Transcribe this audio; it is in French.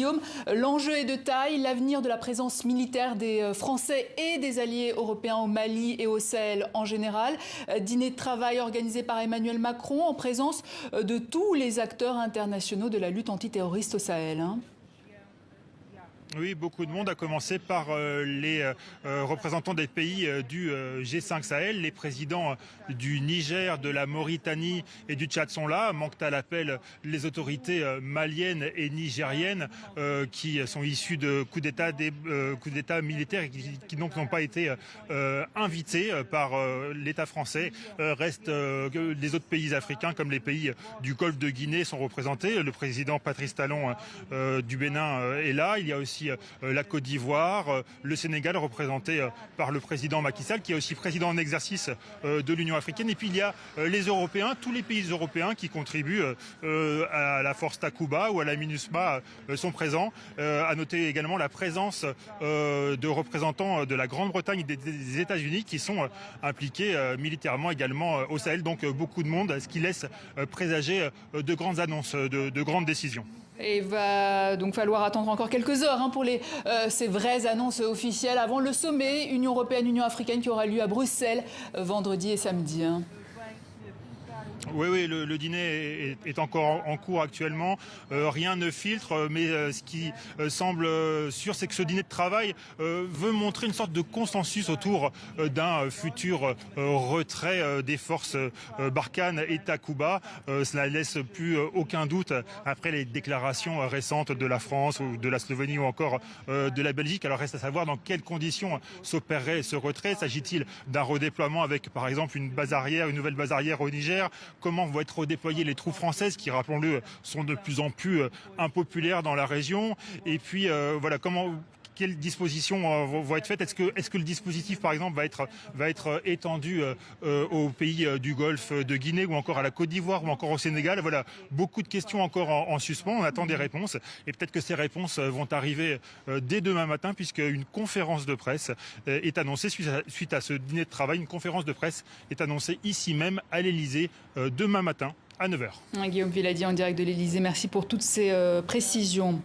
Guillaume, l'enjeu est de taille. L'avenir de la présence militaire des Français et des alliés européens au Mali et au Sahel en général. Dîner de travail organisé par Emmanuel Macron en présence de tous les acteurs internationaux de la lutte antiterroriste au Sahel. Oui, beaucoup de monde, à commencer par les représentants des pays du G5 Sahel. Les présidents du Niger, de la Mauritanie et du Tchad sont là. Manquent à l'appel les autorités maliennes et nigériennes qui sont issues de coups d'État militaires et qui donc n'ont pas été invités par l'État français. Restent les autres pays africains comme les pays du Golfe de Guinée sont représentés. Le président Patrice Talon du Bénin est là. Il y a aussi la Côte d'Ivoire, le Sénégal représenté par le président Macky Sall qui est aussi président en exercice de l'Union africaine. Et puis il y a les Européens, tous les pays européens qui contribuent à la force Takuba ou à la MINUSMA sont présents. À noter également la présence de représentants de la Grande-Bretagne et des États-Unis qui sont impliqués militairement également au Sahel. Donc beaucoup de monde, ce qui laisse présager de grandes annonces, de grandes décisions. Et il va donc falloir attendre encore quelques heures pour ces vraies annonces officielles avant le sommet Union européenne-Union africaine qui aura lieu à Bruxelles vendredi et samedi. Oui, le dîner est encore en cours actuellement. Rien ne filtre, mais ce qui semble sûr, c'est que ce dîner de travail veut montrer une sorte de consensus autour d'un futur retrait des forces Barkhane et Takuba. Cela laisse plus aucun doute après les déclarations récentes de la France ou de la Slovénie ou encore de la Belgique. Alors reste à savoir dans quelles conditions s'opérerait ce retrait. S'agit-il d'un redéploiement avec par exemple une nouvelle base arrière au Niger? Comment vont être redéployées les troupes françaises qui, rappelons-le, sont de plus en plus impopulaires dans la région? Et puis, voilà, quelles dispositions vont être faites? Est-ce que le dispositif, par exemple, va être étendu aux pays du Golfe de Guinée ou encore à la Côte d'Ivoire ou encore au Sénégal? Voilà, beaucoup de questions encore en suspens. On attend des réponses et peut-être que ces réponses vont arriver dès demain matin puisque une conférence de presse est annoncée suite à ce dîner de travail. Une conférence de presse est annoncée ici même à l'Elysée demain matin à 9 h. Guillaume Villadier en direct de l'Elysée. Merci pour toutes ces précisions.